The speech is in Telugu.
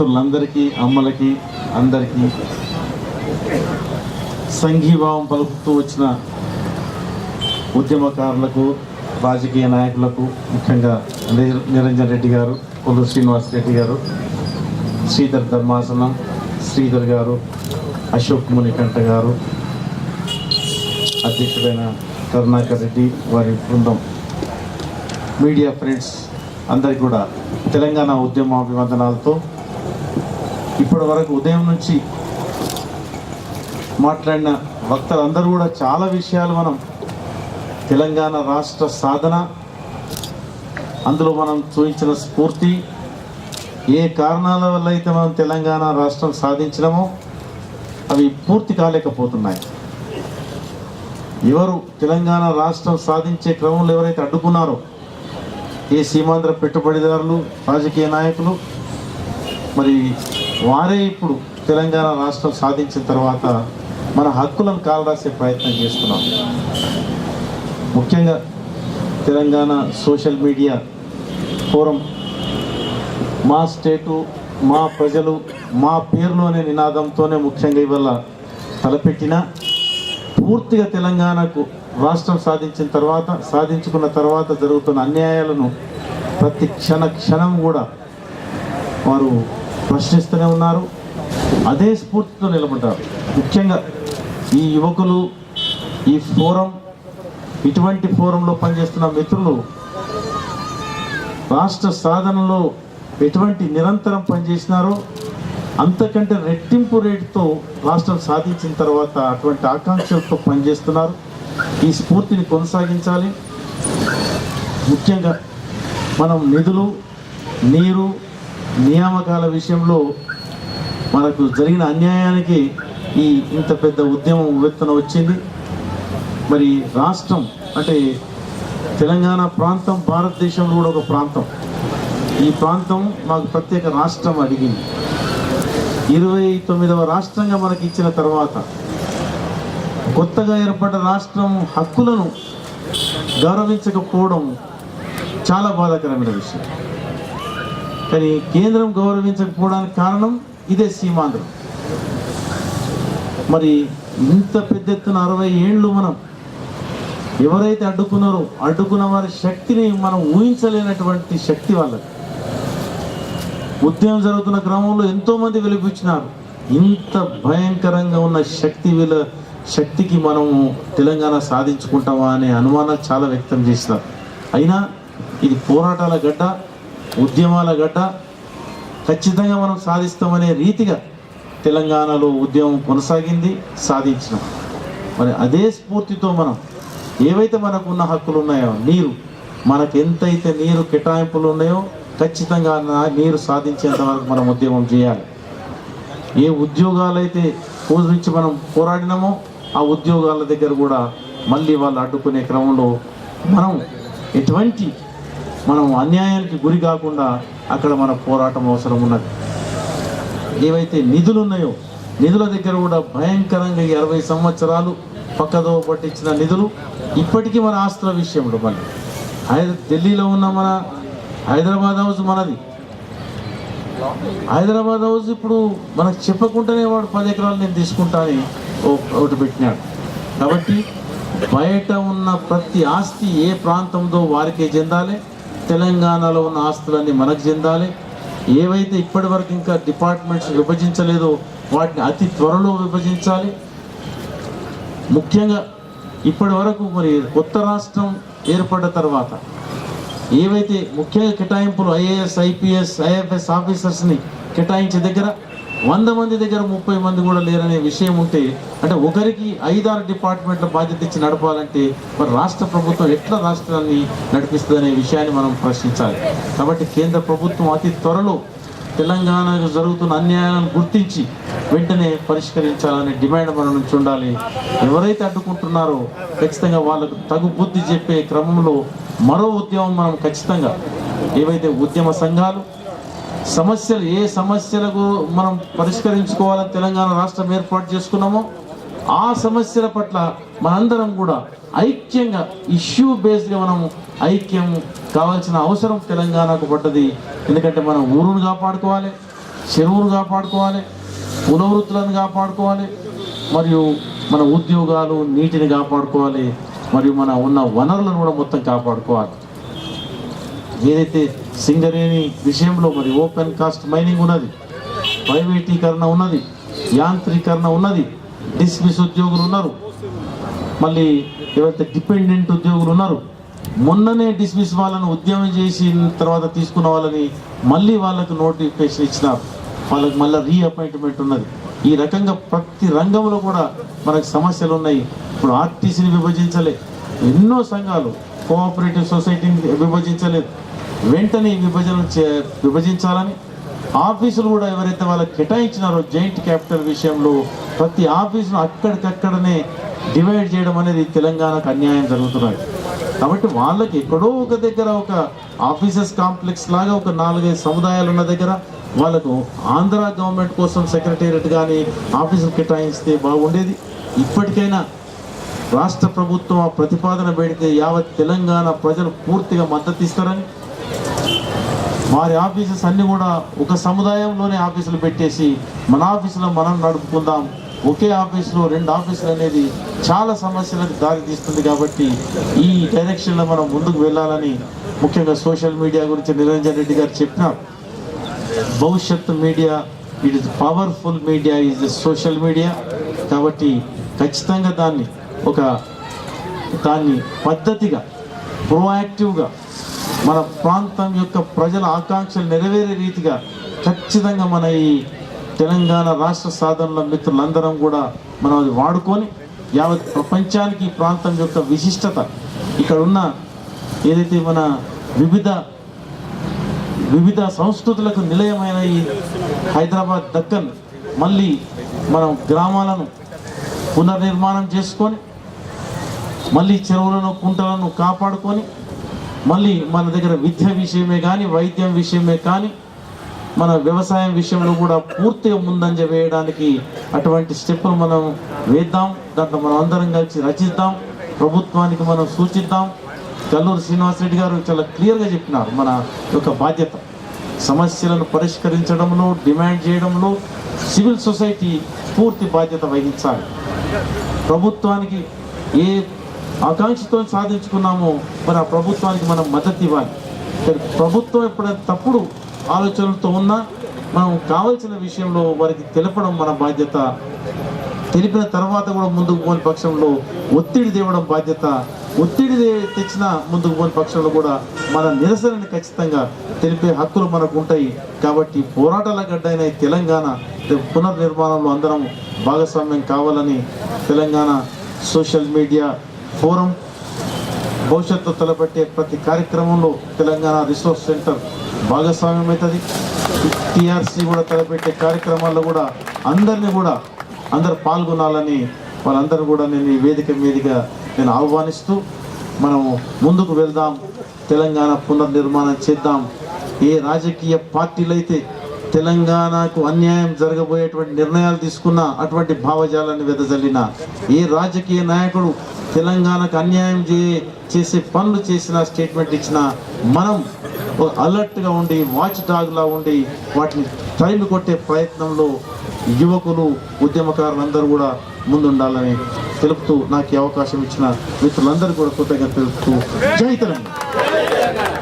అందరికీ అమ్మలకి అందరికీ సంఘీభావం పలుకుతూ వచ్చిన ఉద్యమకారులకు రాజకీయ నాయకులకు ముఖ్యంగా నిరంజన్ రెడ్డి గారు, కొల్లూరు శ్రీనివాస్ రెడ్డి గారు, శ్రీధర్ ధర్మాసనం శ్రీధర్ గారు, అశోక్ మునికంఠ గారు, అధ్యక్షుడైన కరుణాకర్ రెడ్డి వారి బృందం, మీడియా ఫ్రెండ్స్ అందరికీ కూడా తెలంగాణ ఉద్యమాభివందనాలతో ఇప్పటి వరకు ఉదయం నుంచి మాట్లాడిన వక్తలందరూ కూడా చాలా విషయాలు మనం తెలంగాణ రాష్ట్ర సాధన, అందులో మనం చూపించిన స్ఫూర్తి, ఏ కారణాల వల్ల అయితే మనం తెలంగాణ రాష్ట్రం సాధించినామో అవి పూర్తి కాలేకపోతున్నాయి. ఎవరు తెలంగాణ రాష్ట్రం సాధించే క్రమంలో ఎవరైతే అడ్డుకున్నారో ఏ సీమాంధ్ర పెట్టుబడిదారులు, రాజకీయ నాయకులు, మరి వారే ఇప్పుడు తెలంగాణ రాష్ట్రం సాధించిన తర్వాత మన హక్కులను కాలరాసే ప్రయత్నం చేస్తున్నాం. ముఖ్యంగా తెలంగాణ సోషల్ మీడియా ఫోరం మా స్టేటు, మా ప్రజలు, మా పేర్లు అనే నినాదంతోనే ముఖ్యంగా ఇవాళ తలపెట్టిన పూర్తిగా తెలంగాణకు రాష్ట్రం సాధించుకున్న తర్వాత జరుగుతున్న అన్యాయాలను ప్రతి క్షణం కూడా వారు ప్రశ్నిస్తూనే ఉన్నారు. అదే స్ఫూర్తితో నిలబడ్డారు. ముఖ్యంగా ఈ యువకులు, ఈ ఫోరం, ఇటువంటి ఫోరంలో పనిచేస్తున్న మిత్రులు రాష్ట్ర సాధనలో ఎటువంటి నిరంతరం పనిచేసినారో అంతకంటే రెట్టింపు రేటుతో రాష్ట్రం సాధించిన తర్వాత అటువంటి ఆకాంక్షలతో పనిచేస్తున్నారు. ఈ స్ఫూర్తిని కొనసాగించాలి. ముఖ్యంగా మనం నిధులు, నీరు, నియామకాల విషయంలో మనకు జరిగిన అన్యాయానికి ఇంత పెద్ద ఉద్యమం ఉవ్వెత్తున వచ్చింది. మరి రాష్ట్రం అంటే తెలంగాణ ప్రాంతం భారతదేశంలో కూడా ఒక ప్రాంతం. ఈ ప్రాంతం మాకు ప్రత్యేక రాష్ట్రం అడిగింది. 29వ రాష్ట్రంగా మనకి ఇచ్చిన తర్వాత కొత్తగా ఏర్పడ్డ రాష్ట్రం హక్కులను గౌరవించకపోవడం చాలా బాధాకరమైన విషయం. కానీ కేంద్రం గౌరవించకపోవడానికి కారణం ఇదే సీమాంధ్రం. మరి ఇంత పెద్ద ఎత్తున 60 ఏళ్ళు మనం ఎవరైతే అడ్డుకున్నారో అడ్డుకున్న వారి శక్తిని మనం ఊహించలేనటువంటి శక్తి వాళ్ళకి. ఉద్యమం జరుగుతున్న క్రమంలో ఎంతోమంది వెలిపించినారు. ఇంత భయంకరంగా ఉన్న శక్తికి మనము తెలంగాణ సాధించుకుంటామా అనే అనుమానాలు చాలా వ్యక్తం చేసినారు. అయినా ఇది పోరాటాల గడ్డ, ఉద్యమాల గడ్డ. ఖచ్చితంగా మనం సాధిస్తామనే రీతిగా తెలంగాణలో ఉద్యమం కొనసాగింది, సాధించినాం. మరి అదే స్ఫూర్తితో మనం ఏవైతే మనకు ఉన్న హక్కులు ఉన్నాయో, నీరు, మనకు ఎంతైతే నీరు కేటాయింపులు ఉన్నాయో ఖచ్చితంగా నీరు సాధించేంత వరకు మనం ఉద్యమం చేయాలి. ఏ ఉద్యోగాలైతే నుంచి మనం పోరాడినామో ఆ ఉద్యోగాల దగ్గర కూడా మళ్ళీ వాళ్ళు అడ్డుకునే క్రమంలో మనం అన్యాయానికి గురి కాకుండా అక్కడ మన పోరాటం అవసరం ఉన్నది. ఏవైతే నిధులు ఉన్నాయో నిధుల దగ్గర కూడా భయంకరంగా 60 సంవత్సరాలు పక్కదో పట్టించిన నిధులు ఇప్పటికీ మన ఆస్తుల విషయంలో మళ్ళీ ఢిల్లీలో ఉన్న మన హైదరాబాద్ హౌస్ మనది. హైదరాబాద్ హౌస్ ఇప్పుడు మనకు చెప్పకుండానే వాడు 10 ఎకరాలు నేను తీసుకుంటా అని ఒకటి పెట్టినాడు. కాబట్టి బయట ఉన్న ప్రతి ఆస్తి ఏ ప్రాంతంలో వారికే చెందాలి. తెలంగాణలో ఉన్న ఆస్తులన్నీ మనకు చెందాలి. ఏవైతే ఇప్పటి వరకు ఇంకా డిపార్ట్మెంట్స్ విభజించలేదో వాటిని అతి త్వరలో విభజించాలి. ముఖ్యంగా ఇప్పటి వరకు మరి కొత్త రాష్ట్రం ఏర్పడ్డ తర్వాత ఏవైతే ముఖ్యంగా కేటాయింపులు ఐఏఎస్, ఐపీఎస్, ఐఎఫ్ఎస్ ఆఫీసర్స్ని కేటాయించే దగ్గర 100 మంది దగ్గర 30 మంది కూడా లేరనే విషయం ఉంటే, అంటే ఒకరికి 5-6 డిపార్ట్మెంట్ల బాధ్యత ఇచ్చి నడపాలంటే మరి రాష్ట్ర ప్రభుత్వం ఎట్లా రాష్ట్రాన్ని నడిపిస్తుందనే విషయాన్ని మనం ప్రశ్నించాలి. కాబట్టి కేంద్ర ప్రభుత్వం అతి త్వరలో తెలంగాణకు జరుగుతున్న అన్యాయాలను గుర్తించి వెంటనే పరిష్కరించాలనే డిమాండ్ మన నుంచి ఉండాలి. ఎవరైతే అడ్డుకుంటున్నారో ఖచ్చితంగా వాళ్ళకు తగు బుద్ధి చెప్పే క్రమంలో మరో ఉద్యమం మనం ఖచ్చితంగా ఏవైతే ఉద్యమ సంఘాలు ఏ సమస్యలకు మనం పరిష్కరించుకోవాలని తెలంగాణ రాష్ట్రం ఏర్పాటు చేసుకున్నామో ఆ సమస్యల పట్ల మనందరం కూడా ఐక్యంగా ఇష్యూ బేస్డ్గా మనం ఐక్యం కావాల్సిన అవసరం తెలంగాణకు పడ్డది. ఎందుకంటే మనం ఊరును కాపాడుకోవాలి, చెరువులు కాపాడుకోవాలి, కుల వృత్తులను కాపాడుకోవాలి, మరియు మన ఉద్యోగాలు, నీటిని కాపాడుకోవాలి, మరియు మన ఉన్న వనరులను కూడా మొత్తం కాపాడుకోవాలి. ఏదైతే సింగరేణి విషయంలో మరి ఓపెన్ కాస్ట్ మైనింగ్ ఉన్నది, ప్రైవేటీకరణ ఉన్నది, యాంత్రీకరణ ఉన్నది, డిస్మిస్ ఉద్యోగులు ఉన్నారు, మళ్ళీ ఎవరైతే డిపెండెంట్ ఉద్యోగులు ఉన్నారు, మొన్ననే డిస్మిస్ వాళ్ళను ఉద్యమం చేసిన తర్వాత తీసుకున్న వాళ్ళని మళ్ళీ వాళ్ళకు నోటిఫికేషన్ ఇచ్చినారు, వాళ్ళకి మళ్ళీ రీఅపాయింట్మెంట్ ఉన్నది. ఈ రకంగా ప్రతి రంగంలో కూడా మనకు సమస్యలు ఉన్నాయి. ఇప్పుడు ఆర్టీసీని విభజించలే, ఎన్నో సంఘాలు కోఆపరేటివ్ సొసైటీని విభజించలేదు. వెంటనే విభజించాలని ఆఫీసులు కూడా ఎవరైతే వాళ్ళకి కేటాయించినారో జాయింట్ క్యాపిటల్ విషయంలో ప్రతి ఆఫీసును అక్కడికక్కడనే డివైడ్ చేయడం అనేది తెలంగాణకు అన్యాయం జరుగుతున్నది. కాబట్టి వాళ్ళకి ఎక్కడో ఒక దగ్గర ఒక ఆఫీసెస్ కాంప్లెక్స్ లాగా ఒక 4-5 సముదాయాలు ఉన్న దగ్గర వాళ్ళకు ఆంధ్ర గవర్నమెంట్ కోసం సెక్రటేరియట్ కానీ ఆఫీసులు కేటాయిస్తే బాగుండేది. ఇప్పటికైనా రాష్ట్ర ప్రభుత్వం ఆ ప్రతిపాదన పెడితే యావత్ తెలంగాణ ప్రజలు పూర్తిగా మద్దతు ఇస్తారని, వారి ఆఫీసెస్ అన్నీ కూడా ఒక సముదాయంలోనే ఆఫీసులు పెట్టేసి మన ఆఫీసులో మనం నడుపుకుందాం. ఒకే ఆఫీసులో 2 ఆఫీసులు అనేది చాలా సమస్యలకు దారితీస్తుంది. కాబట్టి ఈ డైరెక్షన్లో మనం ముందుకు వెళ్ళాలని ముఖ్యంగా సోషల్ మీడియా గురించి నిరంజన్ రెడ్డి గారు చెప్పినారు. భవిష్యత్తు media, it is powerful media, is the social media. కాబట్టి ఖచ్చితంగా దాన్ని పద్ధతిగా ప్రోయాక్టివ్గా మన ప్రాంతం యొక్క ప్రజల ఆకాంక్షలు నెరవేరే రీతిగా ఖచ్చితంగా మన ఈ తెలంగాణ రాష్ట్ర సాధనల మిత్రులందరం కూడా మనం అది వాడుకొని యావత్ ప్రపంచానికి ఈ ప్రాంతం యొక్క విశిష్టత, ఇక్కడ ఉన్న ఏదైతే మన వివిధ సంస్కృతులకు నిలయమైన ఈ హైదరాబాద్ దక్కన్ మళ్ళీ మనం గ్రామాలను పునర్నిర్మాణం చేసుకొని మళ్ళీ చెరువులను, కుంటలను కాపాడుకొని మళ్ళీ మన దగ్గర విద్య విషయమే కానీ, వైద్యం విషయమే కానీ, మన వ్యవసాయం విషయంలో కూడా పూర్తిగా ముందంజ వేయడానికి అటువంటి స్టెప్పులు మనం వేద్దాం. దాంట్లో మనం అందరం కలిసి రచిద్దాం, ప్రభుత్వానికి మనం సూచిద్దాం. కల్లూరు శ్రీనివాసరెడ్డి గారు చాలా క్లియర్గా చెప్పినారు, మన యొక్క బాధ్యత సమస్యలను పరిష్కరించడంలో, డిమాండ్ చేయడంలో సివిల్ సొసైటీ పూర్తి బాధ్యత వహించాలి. ప్రభుత్వానికి ఏ ఆకాంక్షతో సాధించుకున్నామో మరి ఆ ప్రభుత్వానికి మనం మద్దతు ఇవ్వాలి. ప్రభుత్వం ఎప్పుడైనా తప్పుడు ఆలోచనలతో ఉన్నా మనం కావాల్సిన విషయంలో వారికి తెలపడం మన బాధ్యత. తెలిపిన తర్వాత కూడా ముందుకు పోని పక్షంలో ఒత్తిడి తేవడం బాధ్యత. ఒత్తిడి తెచ్చిన ముందుకు పోని పక్షంలో కూడా మన నిరసనని ఖచ్చితంగా తెలిపే హక్కులు మనకు ఉంటాయి. కాబట్టి పోరాటాల గడ్డైన తెలంగాణ పునర్నిర్మాణంలో అందరం భాగస్వామ్యం కావాలని తెలంగాణ సోషల్ మీడియా ఫోరం భవిష్యత్తు తలపెట్టే ప్రతి కార్యక్రమంలో తెలంగాణ రిసోర్స్ సెంటర్ భాగస్వామ్యం అవుతుంది. టీఆర్సీ కూడా తలపెట్టే కార్యక్రమాల్లో కూడా అందరు పాల్గొనాలని వాళ్ళందరూ కూడా నేను ఈ వేదిక మీదుగా నేను ఆహ్వానిస్తూ మనం ముందుకు వెళ్దాం, తెలంగాణ పునర్నిర్మాణం చేద్దాం. ఏ రాజకీయ పార్టీలు అయితే తెలంగాణకు అన్యాయం జరగబోయేటువంటి నిర్ణయాలు తీసుకున్న అటువంటి భావజాలాన్ని వెదజల్లిన, ఏ రాజకీయ నాయకుడు తెలంగాణకు అన్యాయం చేసే పనులు చేసిన, స్టేట్మెంట్ ఇచ్చిన, మనం అలర్ట్గా ఉండి వాచ్ డాగ్లా ఉండి వాటిని టైం కొట్టే ప్రయత్నంలో యువకులు, ఉద్యమకారులందరూ కూడా ముందుండాలని తెలుపుతూ నాకు ఈ అవకాశం ఇచ్చిన మిత్రులందరూ కూడా కృతజ్ఞతలు తెలుపుతూ జై తెలంగాణ.